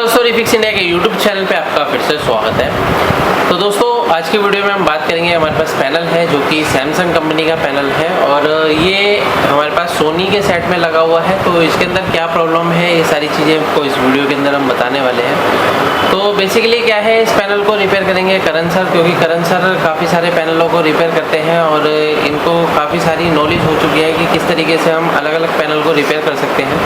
दोस्तों refix India के YouTube channel पे आपका फिर से स्वागत है। तो दोस्तों आज की वीडियो में हम बात करेंगे, हमारे पास पैनल है जो कि सैमसंग कंपनी का पैनल है और ये हमारे पास सोनी के सेट में लगा हुआ है। तो इसके अंदर क्या प्रॉब्लम है, ये सारी चीज़ें आपको इस वीडियो के अंदर हम बताने वाले हैं। तो बेसिकली क्या है, इस पैनल को रिपेयर करेंगे करण सर, क्योंकि करण सर काफ़ी सारे पैनलों को रिपेयर करते हैं और इनको काफ़ी सारी नॉलेज हो चुकी है कि किस तरीके से हम अलग अलग पैनल को रिपेयर कर सकते हैं।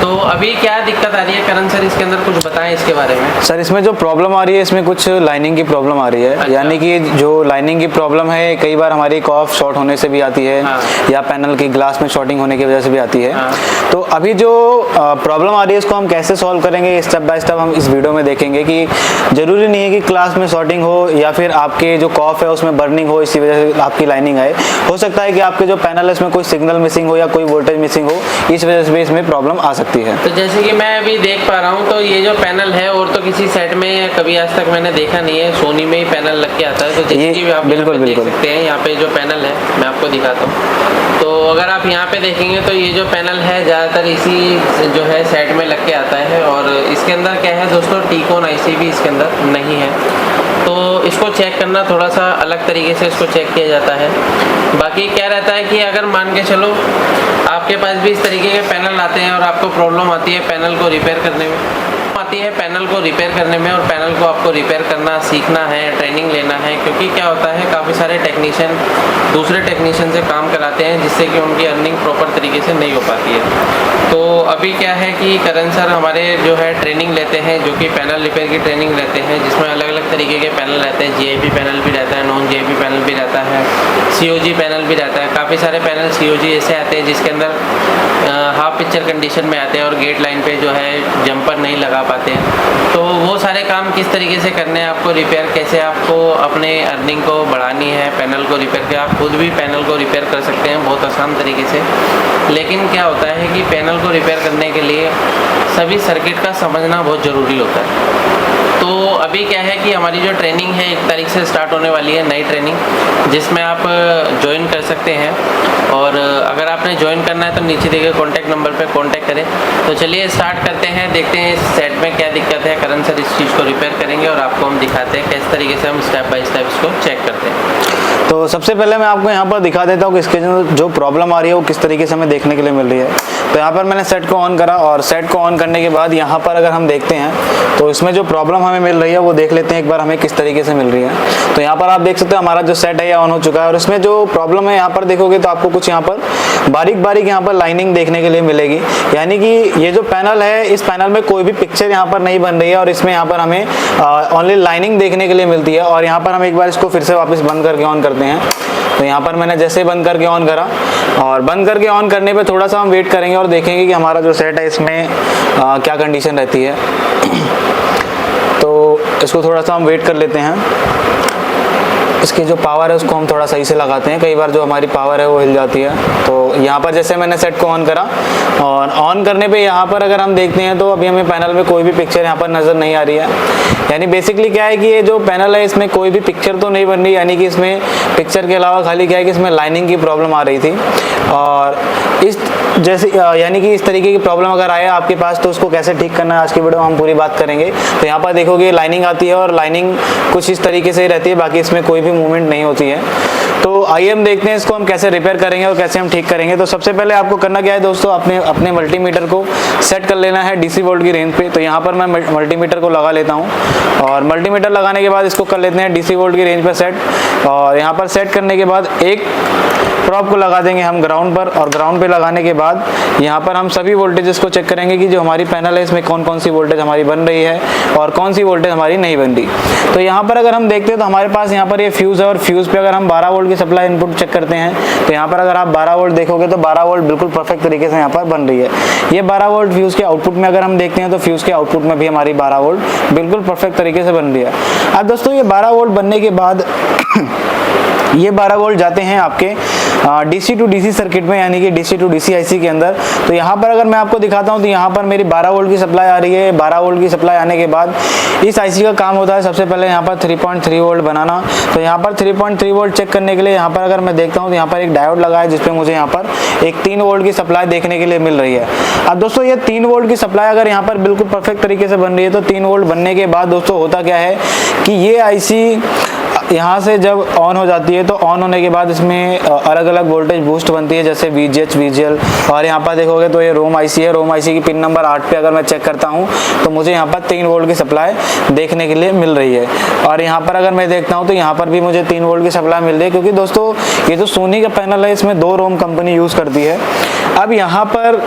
तो अभी क्या दिक्कत आ रही है करण सर, इसके अंदर कुछ बताएं इसके बारे में। सर इसमें जो प्रॉब्लम आ रही है, इसमें कुछ लाइनिंग की प्रॉब्लम आ रही है। अच्छा। यानी कि जो लाइनिंग की प्रॉब्लम है, कई बार हमारी कॉफ शॉर्ट होने से भी आती है। हाँ। या पैनल की ग्लास में शॉर्टिंग होने की वजह से भी आती है। हाँ। तो अभी जो प्रॉब्लम आ रही है इसको हम कैसे सॉल्व करेंगे, स्टेप बाय स्टेप हम इस वीडियो में देखेंगे कि जरूरी नहीं है कि ग्लास में शॉर्टिंग हो या फिर आपके जो कॉफ है उसमें बर्निंग हो, इसी वजह से आपकी लाइनिंग आए। हो सकता है कि आपके जो पैनल है इसमें कोई सिग्नल मिसिंग हो या कोई वोल्टेज मिसिंग हो, इस वजह से भी इसमें प्रॉब्लम आ सकती है। तो जैसे कि मैं अभी देख पा रहा हूँ, तो ये जो पैनल है और तो किसी सेट में कभी आज तक मैंने देखा नहीं है, सोनी में ही पैनल लग के आता है। तो जैसे कि आप बिल्कुल देख सकते हैं, यहाँ पे जो पैनल है मैं आपको दिखाता हूँ। तो अगर आप यहाँ पे देखेंगे तो ये जो पैनल है ज़्यादातर इसी जो है सेट में लग के आता है। और इसके अंदर क्या है दोस्तों, टीकॉन आईसी भी इसके अंदर नहीं है। तो इसको चेक करना थोड़ा सा अलग तरीके से इसको चेक किया जाता है। बाकी क्या रहता है कि अगर मान के चलो आपके पास भी इस तरीके के पैनल आते हैं और आपको प्रॉब्लम आती है पैनल को रिपेयर करने में, और पैनल को आपको रिपेयर करना सीखना है, ट्रेनिंग लेना है। क्योंकि क्या होता है, काफ़ी सारे टेक्नीशियन दूसरे टेक्नीशियन से काम कराते हैं जिससे कि उनकी अर्निंग प्रॉपर तरीके से नहीं हो पाती है। तो अभी क्या है कि करण सर हमारे जो है ट्रेनिंग लेते हैं, जो कि पैनल रिपेयर की ट्रेनिंग लेते हैं, जिसमें अलग अलग तरीके के पैनल रहते हैं। जीआईपी पैनल भी रहता है, नॉन जीआईपी पैनल भी रहता है, सीओजी पैनल भी रहता है। काफ़ी सारे पैनल सीओजी ऐसे आते हैं जिसके अंदर हाफ पिक्चर कंडीशन में आते हैं और गेट लाइन पे जो है जंपर नहीं लगा पाते हैं। तो वो सारे काम किस तरीके से करने हैं, आपको रिपेयर कैसे आपको अपने अर्निंग को बढ़ानी है, पैनल को रिपेयर के आप खुद भी पैनल को रिपेयर कर सकते हैं बहुत आसान तरीके से। लेकिन क्या होता है कि पैनल को रिपेयर करने के लिए सभी सर्किट का समझना बहुत ज़रूरी होता है। तो अभी क्या है कि हमारी जो ट्रेनिंग है 1 तारीख से स्टार्ट होने वाली है, नई ट्रेनिंग, जिसमें आप ज्वाइन कर सकते हैं। और अगर आपने ज्वाइन करना है तो नीचे दिए गए कॉन्टैक्ट नंबर पे कॉन्टैक्ट करें। तो चलिए स्टार्ट करते हैं, देखते हैं इस सेट में क्या दिक्कत है। करण सर इस चीज़ को रिपेयर करेंगे और आपको हम दिखाते हैं किस तरीके से हम स्टेप बाय स्टेप इसको चेक करते हैं। तो सबसे पहले मैं आपको यहाँ पर दिखा देता हूँ कि इसके जो प्रॉब्लम आ रही है वो किस तरीके से हमें देखने के लिए मिल रही है। तो यहाँ पर मैंने सेट को ऑन करा और सेट को ऑन करने के बाद यहाँ पर अगर हम देखते हैं तो इसमें जो प्रॉब्लम हमें मिल रही है वो देख लेते हैं एक बार हमें किस तरीके से मिल रही है। तो यहाँ पर आप देख सकते हैं हमारा जो सेट है ये ऑन हो चुका है और इसमें जो प्रॉब्लम है यहाँ पर देखोगे तो आपको कुछ यहाँ पर बारीक बारीक यहाँ पर लाइनिंग देखने के लिए मिलेगी। यानी कि ये जो पैनल है, इस पैनल में कोई भी पिक्चर यहाँ पर नहीं बन रही है और इसमें यहाँ पर हमें ओनली लाइनिंग देखने के लिए मिलती है। और यहाँ पर हम एक बार इसको फिर से वापस बंद करके ऑन करते हैं। तो यहाँ पर मैंने जैसे बंद करके ऑन करा और बंद करके ऑन करने पे थोड़ा सा हम वेट करेंगे और देखेंगे कि हमारा जो सेट है इसमें क्या कंडीशन रहती है। तो इसको थोड़ा सा हम वेट कर लेते हैं। इसकी जो पावर है उसको हम थोड़ा सही से लगाते हैं, कई बार जो हमारी पावर है वो हिल जाती है। तो यहाँ पर जैसे मैंने सेट को ऑन करा और ऑन करने पे यहाँ पर अगर हम देखते हैं तो अभी हमें पैनल में कोई भी पिक्चर यहाँ पर नज़र नहीं आ रही है। यानी बेसिकली क्या है कि ये जो पैनल है इसमें कोई भी पिक्चर तो नहीं बन रही, यानी कि इसमें पिक्चर के अलावा खाली क्या है कि इसमें लाइनिंग की प्रॉब्लम आ रही थी। और इस जैसे यानी कि इस तरीके की प्रॉब्लम अगर आए आपके पास तो उसको कैसे ठीक करना है आज की वीडियो में हम पूरी बात करेंगे। तो यहाँ पर देखोगे लाइनिंग आती है और लाइनिंग कुछ इस तरीके से ही रहती है, बाकी इसमें कोई भी मूवमेंट नहीं होती है। तो आइए हम देखते हैं इसको हम कैसे रिपेयर करेंगे और कैसे हम ठीक करेंगे। तो सबसे पहले आपको करना क्या है दोस्तों, अपने मल्टीमीटर को सेट कर लेना है डीसी वोल्ट की रेंज पे। तो यहाँ पर मैं मल्टीमीटर को लगा लेता हूँ और मल्टीमीटर लगाने के बाद इसको कर लेते हैं डीसी वोल्ट की रेंज पर सेट। और यहाँ पर सेट करने के बाद एक प्रॉप को लगा देंगे हम ग्राउंड पर और ग्राउंड पे लगाने के बाद यहाँ पर हम सभी वोल्टेजेस को चेक करेंगे कि जो हमारी पैनल है इसमें कौन कौन सी वोल्टेज हमारी बन रही है और कौन सी वोल्टेज हमारी नहीं बन रही। तो यहाँ पर अगर हम देखते हैं तो हमारे पास यहाँ पर ये फ्यूज़ है और फ्यूज़ पे अगर हम 12 वोल्ट की सप्लाई इनपुट चेक करते हैं तो यहाँ पर अगर आप 12 वोल्ट देखोगे तो 12 वोल्ट बिल्कुल परफेक्ट तरीके से यहाँ पर बन रही है। ये 12 वोल्ट फ्यूज़ के आउटपुट में अगर हम देखते हैं तो फ्यूज़ के आउटपुट में भी हमारी 12 वोल्ट बिल्कुल परफेक्ट तरीके से बन रही है। अब दोस्तों ये 12 वोल्ट बनने के बाद ये 12 वोल्ट जाते हैं आपके DC टू DC सर्किट में, यानी कि DC टू DC IC के अंदर। तो यहाँ पर अगर मैं आपको दिखाता हूँ तो यहाँ पर मेरी 12 वोल्ट की सप्लाई आ रही है। 12 वोल्ट की सप्लाई आने के बाद इस IC का काम होता है सबसे पहले यहाँ पर 3.3 वोल्ट बनाना। तो यहाँ पर 3.3 वोल्ट चेक करने के लिए यहाँ पर अगर मैं देखता हूँ तो यहाँ पर एक डायोड लगा है जिसपे मुझे यहाँ पर एक 3 वोल्ट की सप्लाई देखने के लिए मिल रही है। अब दोस्तों ये 3 वोल्ट की सप्लाई अगर यहाँ पर बिल्कुल परफेक्ट तरीके से बन रही है तो 3 वोल्ट बनने के बाद दोस्तों होता क्या है कि ये IC यहाँ से जब ऑन हो जाती है तो ऑन होने के बाद इसमें अलग अलग वोल्टेज बूस्ट बनती है, जैसे VGH, VGL। और यहाँ पर देखोगे तो ये रोम IC है। रोम IC की पिन नंबर 8 पे अगर मैं चेक करता हूँ तो मुझे यहाँ पर 3 वोल्ट की सप्लाई देखने के लिए मिल रही है। और यहाँ पर अगर मैं देखता हूँ तो यहाँ पर भी मुझे 3 वोल्ट की सप्लाई मिल रही है, क्योंकि दोस्तों ये जो सोनी का पैनल है इसमें 2 रोम कंपनी यूज़ करती है। अब यहाँ पर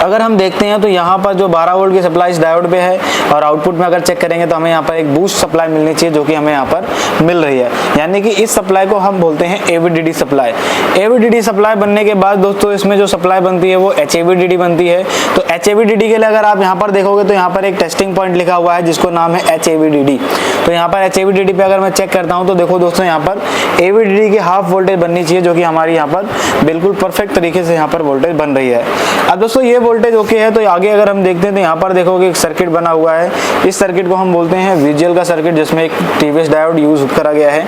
अगर हम देखते हैं तो यहाँ पर जो 12 वोल्ट की सप्लाई इस डायोड पे है, और आउटपुट में अगर चेक करेंगे तो हमें यहाँ पर एक बूस्ट सप्लाई मिलनी चाहिए जो कि हमें यहाँ पर मिल रही है। यानी कि इस सप्लाई को हम बोलते हैं AVDD सप्लाई। AVDD सप्लाई बनने के बाद दोस्तों इसमें जो सप्लाई बनती है वो HAVDD बनती है। तो HAVDD के लिए अगर आप यहाँ पर देखोगे तो यहाँ पर एक टेस्टिंग पॉइंट लिखा हुआ है जिसको नाम है HAVDD। तो यहाँ पर HAVDD पे अगर मैं चेक करता हूँ तो देखो दोस्तों यहाँ पर AVDD की हाफ वोल्टेज बननी चाहिए, जो कि हमारी यहाँ पर बिल्कुल परफेक्ट तरीके से यहाँ पर वोल्टेज बन रही है। अब दोस्तों ये वोल्टेज ओके है। तो आगे अगर हम देखते हैं तो यहाँ पर देखोगे एक सर्किट बना हुआ है। इस सर्किट को हम बोलते हैं VGL का सर्किट, जिसमें एक TVS डायोड यूज करा गया है।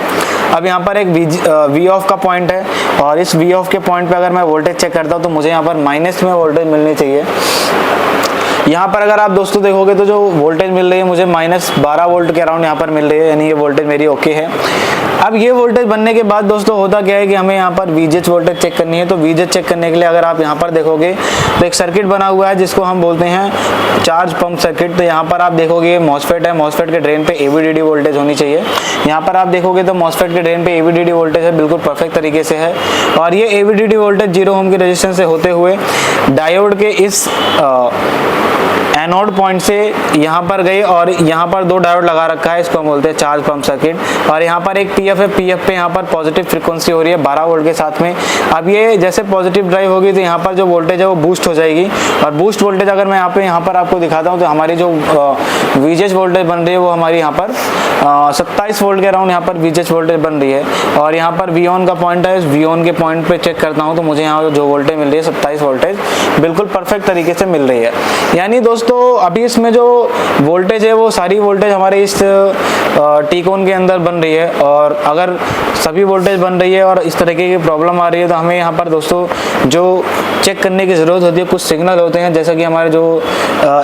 अब यहाँ पर एक V ऑफ का पॉइंट है, और इस V ऑफ के पॉइंट पे अगर मैं वोल्टेज चेक करता हूँ तो मुझे यहाँ पर माइनस में वोल्टेज मिलनी चाहिए। यहाँ पर अगर आप दोस्तों देखोगे तो जो वोल्टेज मिल रही है मुझे -12 वोल्ट के अराउंड यहाँ पर मिल रही है, यानी ये वोल्टेज मेरी ओके है। अब ये वोल्टेज बनने के बाद दोस्तों होता क्या है कि हमें यहाँ पर VGH वोल्टेज चेक करनी है। तो VGH चेक करने के लिए अगर आप यहाँ पर देखोगे तो एक सर्किट बना हुआ है जिसको हम बोलते हैं चार्ज पंप सर्किट। तो यहाँ पर आप देखोगे MOSFET है। MOSFET के ड्रेन पे AVDD वोल्टेज होनी चाहिए। यहाँ पर आप देखोगे तो MOSFET के ड्रेन पे AVDD वोल्टेज है, बिल्कुल परफेक्ट तरीके से है। और ये AVDD वोल्टेज 0 ओम की रेजिस्टेंस से होते हुए डायोड के इस एनोड पॉइंट से यहाँ पर गए, और यहाँ पर 2 डायोड लगा रखा है, इसको हम बोलते हैं चार्ज पंप सर्किट। और यहाँ पर एक PF है। PF पे यहाँ पर पॉजिटिव फ्रीक्वेंसी हो रही है 12 वोल्ट के साथ में। अब ये जैसे पॉजिटिव ड्राइव होगी तो यहाँ पर जो वोल्टेज है वो बूस्ट हो जाएगी। और बूस्ट वोल्टेज अगर मैं यहाँ पर आपको दिखाता हूँ तो हमारी जो VGH वोल्टेज बन रही है वो हमारी यहाँ पर 27 वोल्ट के अराउंड यहाँ पर VGH वोल्टेज बन रही है। और यहाँ पर V ऑन का पॉइंट है। इस V ऑन के पॉइंट पे चेक करता हूँ तो मुझे यहाँ जो वोल्टेज मिल रही है 27 वोल्टेज बिल्कुल परफेक्ट तरीके से मिल रही है। यानी दोस्तों अभी इसमें जो वोल्टेज है वो सारी वोल्टेज हमारे इस टीकोन के अंदर बन रही है। और अगर सभी वोल्टेज बन रही है और इस तरीके की प्रॉब्लम आ रही है तो हमें यहाँ पर दोस्तों जो चेक करने की ज़रूरत होती है, कुछ सिग्नल होते हैं जैसा कि हमारे जो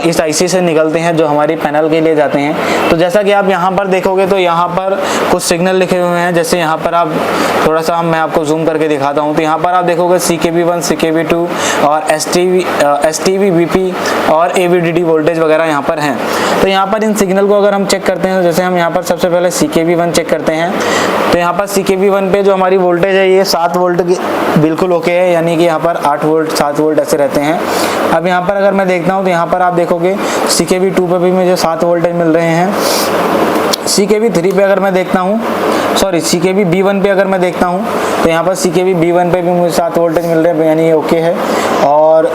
इस IC से निकलते हैं जो हमारी पैनल के लिए जाते हैं। तो जैसा कि आप यहाँ पर देखोगे तो यहाँ पर कुछ सिग्नल लिखे हुए हैं। जैसे यहाँ पर आप थोड़ा सा मैं आपको जूम करके दिखाता हूँ तो यहाँ पर आप देखोगे CKB1, CKB2 और STV, BP और AVDD वोल्टेज वगैरह यहाँ पर हैं। तो यहाँ पर इन सिग्नल को अगर हम चेक करते हैं तो जैसे हम यहाँ पर सबसे पहले CKB1 चेक करते हैं तो यहाँ पर CKB1 पे जो हमारी वोल्टेज है ये 7 वोल्ट की बिल्कुल ओके है, यानी कि यहाँ पर 8 वोल्ट 7 वोल्ट ऐसे रहते हैं। अब यहाँ पर अगर मैं देखता हूँ तो यहाँ पर आप देखोगे CKB2 पे भी मुझे 7 वोल्टेज मिल रहे हैं। CKB3 पे अगर मैं देखता हूँ, सॉरी CKB-B1 पे अगर मैं देखता हूँ तो यहाँ पर CKB-B1 पे भी मुझे 7 वोल्टेज मिल रहे हैं, यानी ये ओके है। और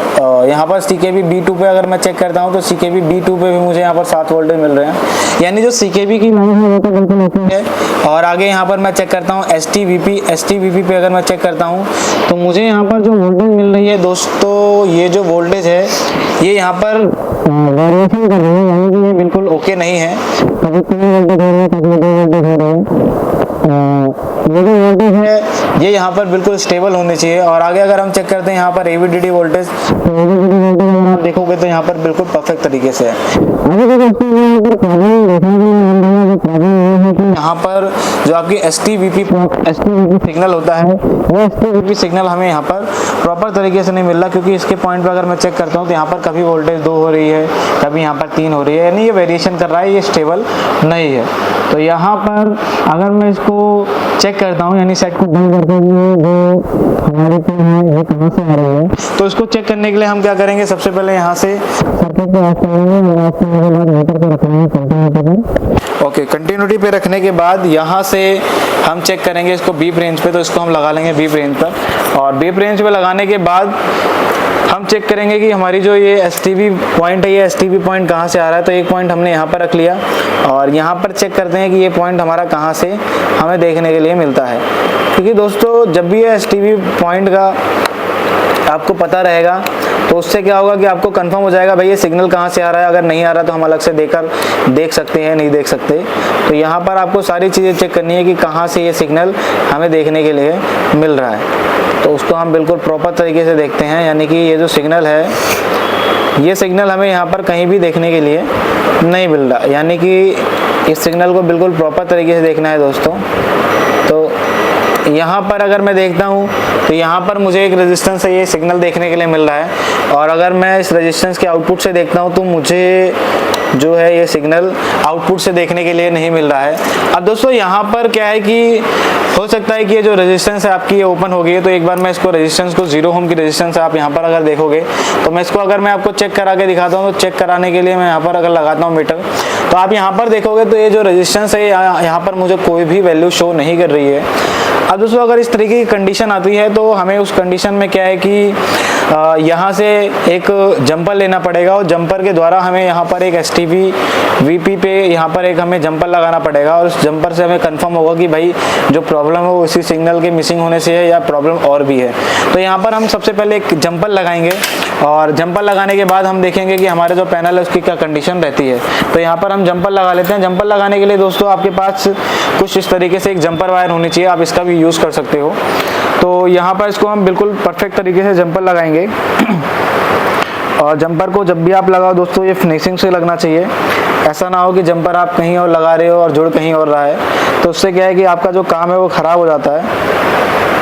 यहाँ पर CKB-B2 पे अगर मैं चेक करता हूँ तो CKB-B2 पे भी मुझे यहाँ पर 7 वोल्टेज मिल रहे हैं, यानी जो CKB की लाइन है वो तो बिल्कुल ओके है। और आगे यहाँ पर मैं चेक करता हूँ STVP पे अगर मैं चेक करता हूँ तो मुझे यहाँ पर जो वोल्टेज मिल रही है दोस्तों, ये जो वोल्टेज है ये यहाँ पर वेरिएशन कर रही है, यानी कि ये बिल्कुल ओके नहीं है। कभी 3 वोल्टेज हो रहे हैं, कभी 2 वोल्टेज हो रहे हैं। ये जो वोल्टेज है ये यहाँ पर बिल्कुल स्टेबल होनी चाहिए। और आगे अगर हम चेक करते हैं यहाँ पर AVDD वोल्टेज, तो AVDD वोल्टेज अगर आप देखोगे तो यहाँ पर बिल्कुल परफेक्ट तरीके से है। यहाँ पर जो आपकी STVP सिग्नल होता है वो STVP सिग्नल हमें यहाँ पर प्रॉपर तरीके से नहीं मिल रहा, क्योंकि इसके पॉइंट पर अगर मैं चेक करता हूँ तो यहाँ पर कभी वोल्टेज 2 हो रही है, कभी यहाँ पर 3 हो रही है, यानी ये वेरिएशन कर रहा है, ये स्टेबल नहीं है। तो यहाँ पर अगर मैं इसको चेक करता हूँ, यानी सेट को बंद करते हुए जो हमारी पिन है ये कहाँ से आ रही है, तो इसको चेक करने के लिए हम क्या करेंगे, सबसे पहले यहाँ से सर्किट को ऑफ करेंगे और ऑफ करने के बाद मीटर को रखेंगे मल्टीमीटर पर। ओके, कंटिन्यूटी पे रखने के बाद यहाँ से हम चेक करेंगे इसको बीप रेंज पे, तो इसको हम लगा लेंगे बीप रेंज पर। और बीप रेंज पे लगाने के बाद हम चेक करेंगे कि हमारी जो ये एसटीबी पॉइंट है, ये एसटीबी पॉइंट कहाँ से आ रहा है। तो एक पॉइंट हमने यहाँ पर रख लिया और यहाँ पर चेक करते हैं कि ये पॉइंट हमारा कहाँ से हमें देखने के लिए मिलता है। क्योंकि दोस्तों जब भी ये एसटीबी पॉइंट का आपको पता रहेगा तो उससे क्या होगा कि आपको कंफर्म हो जाएगा भाई ये सिग्नल कहाँ से आ रहा है। अगर नहीं आ रहा तो हम अलग से देख सकते हैं, नहीं देख सकते। तो यहाँ पर आपको सारी चीज़ें चेक करनी है कि कहाँ से ये सिग्नल हमें देखने के लिए मिल रहा है। तो उसको हम बिल्कुल प्रॉपर तरीके से देखते हैं, यानी कि ये जो सिग्नल है, ये सिग्नल हमें यहाँ पर कहीं भी देखने के लिए नहीं मिल रहा, यानी कि इस सिग्नल को बिल्कुल प्रॉपर तरीके से देखना है दोस्तों। तो यहाँ पर अगर मैं देखता हूँ तो यहाँ पर मुझे एक रेजिस्टेंस से ये सिग्नल देखने के लिए मिल रहा है, और अगर मैं इस रेजिस्टेंस के आउटपुट से देखता हूँ तो मुझे जो है ये सिग्नल आउटपुट से देखने के लिए नहीं मिल रहा है। अब दोस्तों यहाँ पर क्या है कि हो सकता है कि ये जो रेजिस्टेंस है आपकी ये ओपन हो गई है। तो एक बार मैं इसको रेजिस्टेंस को 0 ओम की रेजिस्टेंस है, आप यहाँ पर अगर देखोगे तो मैं इसको अगर मैं आपको चेक करा के दिखाता हूँ, तो चेक कराने के लिए मैं यहाँ पर अगर लगाता हूँ मीटर, तो आप यहाँ पर देखोगे तो ये जो रेजिस्टेंस है यहाँ पर मुझे कोई भी वैल्यू शो नहीं कर रही है। अब दोस्तों अगर इस तरीके की कंडीशन आती है तो हमें उस कंडीशन में क्या है कि यहाँ से एक जंपर लेना पड़ेगा, और जंपर के द्वारा हमें यहाँ पर एक एसटीबी वीपी पे यहाँ पर एक हमें जंपर लगाना पड़ेगा, और उस जंपर से हमें कंफर्म होगा कि भाई जो प्रॉब्लम है वो इसी सिग्नल के मिसिंग होने से है या प्रॉब्लम और भी है। तो यहाँ पर हम सबसे पहले एक जंपर लगाएंगे, और जंपर लगाने के बाद हम देखेंगे कि हमारे जो पैनल है उसकी क्या कंडीशन रहती है। तो यहाँ पर हम जंपर लगा लेते हैं। जंपर लगाने के लिए दोस्तों आपके पास कुछ इस तरीके से एक जंपर वायर होनी चाहिए, आप इसका भी यूज़ कर सकते हो। तो यहाँ पर इसको हम बिल्कुल परफेक्ट तरीके से जंपर लगाएंगे, और जंपर को जब भी आप लगाओ दोस्तों ये फिनिशिंग से लगना चाहिए। ऐसा ना हो कि जंपर आप कहीं और लगा रहे हो और जुड़ कहीं और रहा है, तो उससे क्या है कि आपका जो काम है वो ख़राब हो जाता है,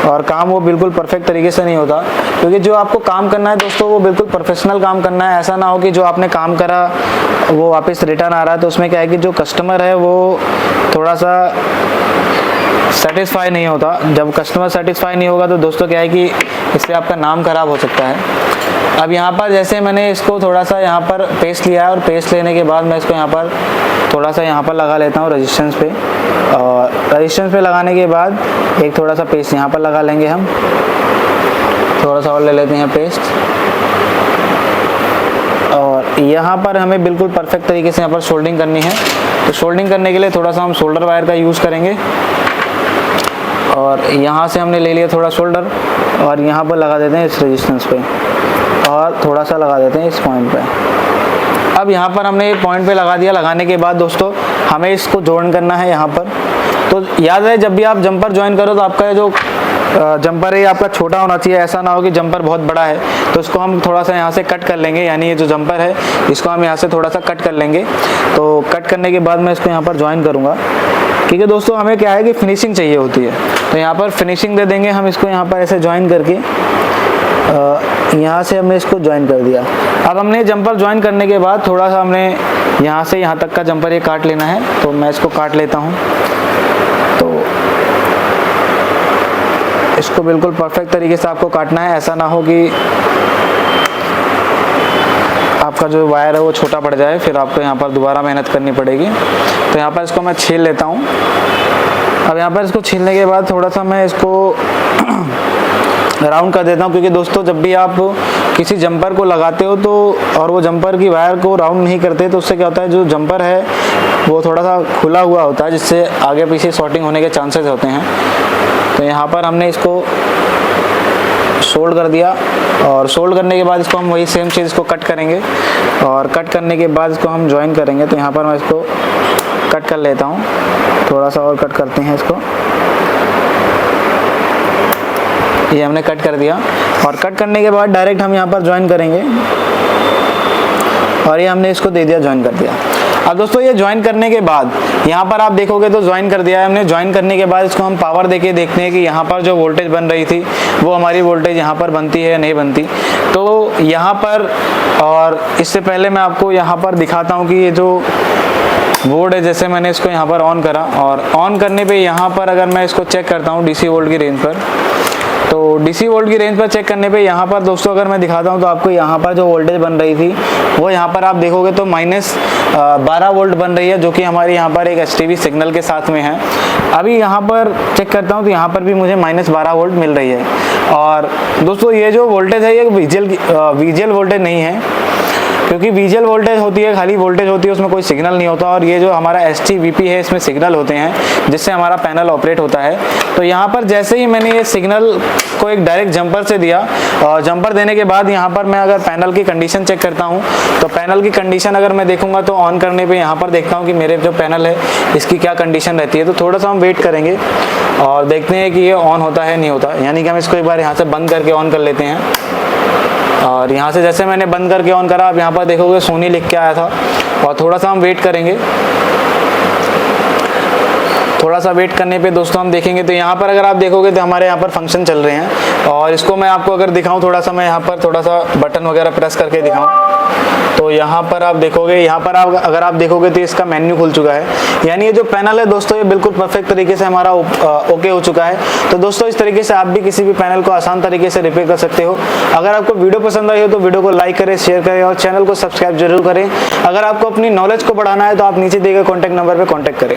और काम वो बिल्कुल परफेक्ट तरीके से नहीं होता। क्योंकि जो आपको काम करना है दोस्तों वो बिल्कुल प्रोफेशनल काम करना है। ऐसा ना हो कि जो आपने काम करा वो वापस रिटर्न आ रहा है, तो उसमें क्या है कि जो कस्टमर है वो थोड़ा सा सेटिस्फाई नहीं होता। जब कस्टमर सेटिस्फाई नहीं होगा तो दोस्तों क्या है कि इससे आपका नाम खराब हो सकता है। अब यहाँ पर जैसे मैंने इसको थोड़ा सा यहाँ पर पेस्ट लिया है, और पेस्ट लेने के बाद मैं इसको यहाँ पर थोड़ा सा यहाँ पर लगा लेता हूँ रेजिस्टेंस पे, और रेजिस्टेंस पे लगाने के बाद एक थोड़ा सा पेस्ट यहाँ पर लगा लेंगे हम, थोड़ा सा और ले लेते हैं पेस्ट। और यहाँ पर हमें बिल्कुल परफेक्ट तरीके से यहाँ पर सोल्डिंग करनी है। तो सोल्डिंग करने के लिए थोड़ा सा हम सोल्डर वायर का यूज़ करेंगे, और यहाँ से हमने ले लिया थोड़ा सोल्डर, और यहाँ पर लगा देते हैं इस रेजिस्टेंस पे, और थोड़ा सा लगा देते हैं इस पॉइंट पे। अब यहाँ पर हमने एक पॉइंट पे लगा दिया। लगाने के बाद दोस्तों हमें इसको जॉइन करना है यहाँ पर। तो याद रहे जब भी आप जंपर ज्वाइन करो तो आपका जो जंपर है आपका छोटा होना चाहिए। ऐसा ना हो कि जंपर बहुत बड़ा है। तो इसको हम थोड़ा सा यहाँ से कट कर लेंगे, यानी ये जो जंपर है इसको हम यहाँ से थोड़ा सा कट कर लेंगे। तो कट करने के बाद मैं इसको यहाँ पर ज्वाइन करूँगा, क्योंकि दोस्तों हमें क्या है कि फिनिशिंग चाहिए होती है। तो यहाँ पर फिनिशिंग दे देंगे हम इसको यहाँ पर ऐसे ज्वाइन करके। यहाँ से हमने इसको ज्वाइन कर दिया। अब हमने जंपर ज्वाइन करने के बाद थोड़ा सा हमने यहाँ से यहाँ तक का जंपर ये काट लेना है। तो मैं इसको काट लेता हूँ। तो इसको बिल्कुल परफेक्ट तरीके से आपको काटना है। ऐसा ना हो कि आपका जो वायर है वो छोटा पड़ जाए, फिर आपको यहाँ पर दोबारा मेहनत करनी पड़ेगी। तो यहाँ पर इसको मैं छील लेता हूँ। अब यहाँ पर इसको छीलने के बाद थोड़ा सा मैं इसको राउंड कर देता हूँ, क्योंकि दोस्तों जब भी आप किसी जंपर को लगाते हो तो और वो जंपर की वायर को राउंड नहीं करते तो उससे क्या होता है, जो जंपर है वो थोड़ा सा खुला हुआ होता है, जिससे आगे पीछे शॉर्टिंग होने के चांसेस होते हैं। तो यहाँ पर हमने इसको सोल्ड कर दिया, और सोल्ड करने के बाद इसको हम वही सेम चीज़ इसको कट करेंगे, और कट करने के बाद इसको हम ज्वाइन करेंगे। तो यहाँ पर मैं इसको कट कर लेता हूँ, थोड़ा सा और कट करते हैं इसको। ये हमने कट कर दिया, और कट करने के बाद डायरेक्ट हम यहाँ पर ज्वाइन करेंगे, और ये हमने इसको दे दिया, ज्वाइन कर दिया। अब दोस्तों ये ज्वाइन करने के बाद यहाँ पर आप देखोगे तो ज्वाइन कर दिया है हमने। ज्वाइन करने के बाद इसको हम पावर देके देखते हैं कि यहाँ पर जो वोल्टेज बन रही थी वो हमारी वोल्टेज यहाँ पर बनती है या नहीं बनती। तो यहाँ पर, और इससे पहले मैं आपको यहाँ पर दिखाता हूँ कि ये जो बोर्ड है, जैसे मैंने इसको यहाँ पर ऑन करा, और ऑन करने पे यहाँ पर अगर मैं इसको चेक करता हूँ DC वोल्ट की रेंज पर, तो डीसी वोल्ट की रेंज पर चेक करने पे यहाँ पर दोस्तों अगर मैं दिखाता हूँ तो आपको यहाँ पर जो वोल्टेज बन रही थी वो यहाँ पर आप देखोगे तो -12 वोल्ट बन रही है, जो कि हमारे यहाँ पर एक एसटीवी सिग्नल के साथ में है। अभी यहाँ पर चेक करता हूँ तो यहाँ पर भी मुझे -12 वोल्ट मिल रही है। और दोस्तों ये जो वोल्टेज है ये वीजीएल वोल्टेज नहीं है, क्योंकि वीजीएल वोल्टेज होती है, खाली वोल्टेज होती है, उसमें कोई सिग्नल नहीं होता। और ये जो हमारा एसटीवीपी है इसमें सिग्नल होते हैं जिससे हमारा पैनल ऑपरेट होता है। तो यहाँ पर जैसे ही मैंने ये सिग्नल को एक डायरेक्ट जंपर से दिया और जंपर देने के बाद यहाँ पर मैं अगर पैनल की कंडीशन चेक करता हूँ तो पैनल की कंडीशन अगर मैं देखूँगा तो ऑन करने पर यहाँ पर देखता हूँ कि मेरे जो पैनल है इसकी क्या कंडीशन रहती है। तो थोड़ा सा हम वेट करेंगे और देखते हैं कि ये ऑन होता है नहीं होता, यानी कि हम इसको एक बार यहाँ से बंद करके ऑन कर लेते हैं। और यहाँ से जैसे मैंने बंद करके ऑन करा, आप यहाँ पर देखोगे सोनी लिख के आया था। और थोड़ा सा हम वेट करेंगे। थोड़ा सा वेट करने पे दोस्तों हम देखेंगे तो यहाँ पर अगर आप देखोगे तो हमारे यहाँ पर फंक्शन चल रहे हैं। और इसको मैं आपको अगर दिखाऊं, थोड़ा सा मैं यहाँ पर थोड़ा सा बटन वगैरह प्रेस करके दिखाऊं तो यहाँ पर आप देखोगे, यहाँ पर आप अगर आप देखोगे तो इसका मेन्यू खुल चुका है। यानी ये जो पैनल है दोस्तों ये बिल्कुल परफेक्ट तरीके से हमारा ओके हो चुका है। तो दोस्तों इस तरीके से आप भी किसी भी पैनल को आसान तरीके से रिपेयर कर सकते हो। अगर आपको वीडियो पसंद आई हो तो वीडियो को लाइक करें, शेयर करें और चैनल को सब्सक्राइब जरूर करें। अगर आपको अपनी नॉलेज को बढ़ाना है तो आप नीचे दिए गए कॉन्टैक्ट नंबर पर कॉन्टैक्ट करें।